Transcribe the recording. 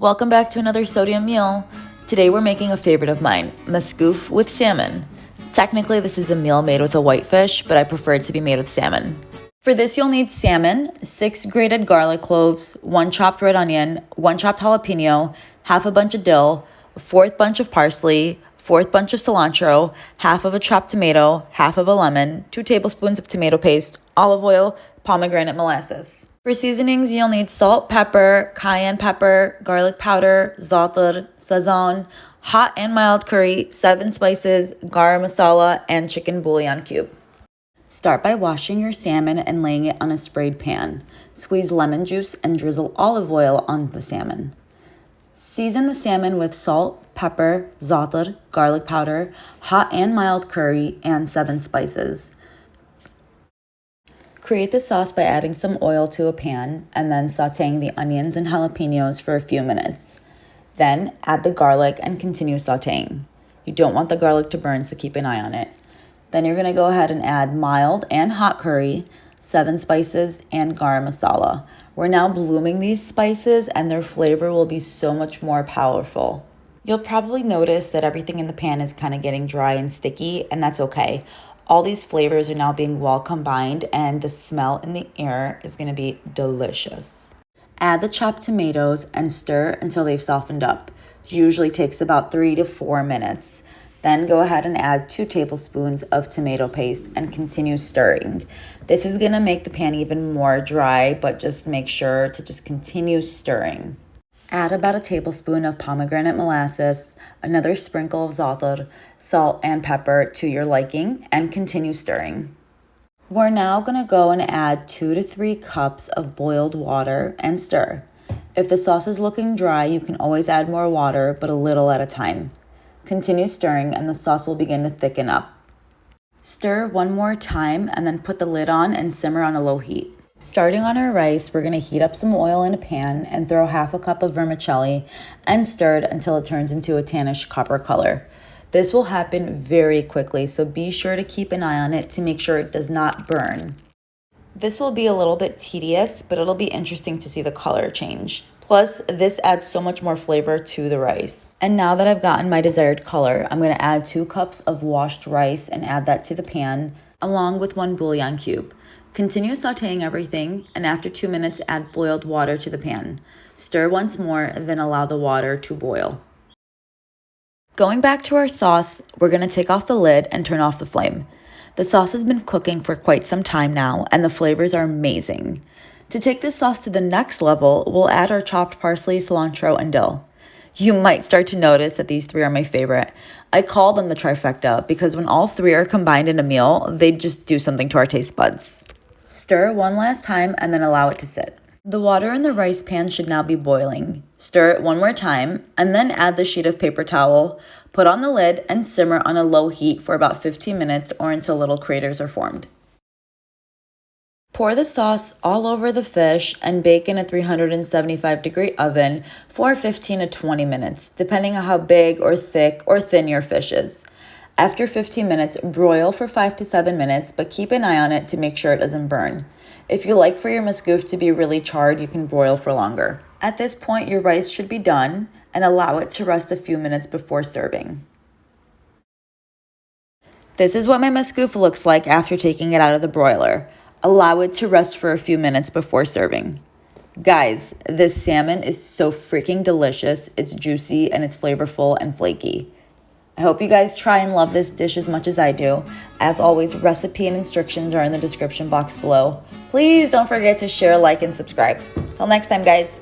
Welcome back to another SodiYUM meal. Today we're making a favorite of mine, masgoof with salmon. Technically this is a meal made with a whitefish, but I prefer it to be made with salmon. For this you'll need salmon, 6 grated garlic cloves, 1 chopped red onion, 1 chopped jalapeno, half a bunch of dill, a 4th bunch of parsley, 4th bunch of cilantro, half of a chopped tomato, half of a lemon, 2 tablespoons of tomato paste, olive oil, pomegranate molasses. For seasonings, you'll need salt, pepper, cayenne pepper, garlic powder, zaatar, sazon, hot and mild curry, 7 spices, garam masala, and chicken bouillon cube. Start by washing your salmon and laying it on a sprayed pan. Squeeze lemon juice and drizzle olive oil on the salmon. Season the salmon with salt, pepper, zaatar, garlic powder, hot and mild curry, and 7 spices. Create the sauce by adding some oil to a pan and then sautéing the onions and jalapeños for a few minutes. Then add the garlic and continue sautéing. You don't want the garlic to burn, so keep an eye on it. Then you're going to go ahead and add mild and hot curry, 7 spices, and garam masala. We're now blooming these spices and their flavor will be so much more powerful. You'll probably notice that everything in the pan is kind of getting dry and sticky, and that's okay. All these flavors are now being well combined and the smell in the air is going to be delicious. Add the chopped tomatoes and stir until they've softened up. Usually takes about 3 to 4 minutes. Then go ahead and add 2 tablespoons of tomato paste and continue stirring. This is going to make the pan even more dry, but just make sure to just continue stirring. Add about a tablespoon of pomegranate molasses, another sprinkle of zaatar, salt, and pepper to your liking, and continue stirring. We're now going to go and add 2 to 3 cups of boiled water and stir. If the sauce is looking dry, you can always add more water, but a little at a time. Continue stirring and the sauce will begin to thicken up. Stir one more time and then put the lid on and simmer on a low heat. Starting on our rice, we're going to heat up some oil in a pan and throw half a cup of vermicelli and stir it until it turns into a tannish copper color. This will happen very quickly, so be sure to keep an eye on it to make sure it does not burn. This will be a little bit tedious, but it'll be interesting to see the color change. Plus, this adds so much more flavor to the rice. And now that I've gotten my desired color, I'm going to add 2 cups of washed rice and add that to the pan, along with 1 bouillon cube. Continue sautéing everything, and after 2 minutes, add boiled water to the pan. Stir once more, and then allow the water to boil. Going back to our sauce, we're going to take off the lid and turn off the flame. The sauce has been cooking for quite some time now, and the flavors are amazing. To take this sauce to the next level, we'll add our chopped parsley, cilantro, and dill. You might start to notice that these 3 are my favorite. I call them the trifecta because when all 3 are combined in a meal, they just do something to our taste buds. Stir one last time and then allow it to sit. The water in the rice pan should now be boiling. Stir it one more time and then add the sheet of paper towel, put on the lid, and simmer on a low heat for about 15 minutes or until little craters are formed. Pour the sauce all over the fish and bake in a 375-degree oven for 15 to 20 minutes, depending on how big or thick or thin your fish is. After 15 minutes, broil for 5 to 7 minutes, but keep an eye on it to make sure it doesn't burn. If you like for your masgoof to be really charred, you can broil for longer. At this point, your rice should be done and allow it to rest a few minutes before serving. This is what my masgoof looks like after taking it out of the broiler. Allow it to rest for a few minutes before serving. Guys, this salmon is so freaking delicious. It's juicy and it's flavorful and flaky. I hope you guys try and love this dish as much as I do. As always, recipe and instructions are in the description box below. Please don't forget to share, like, and subscribe. Till next time, guys.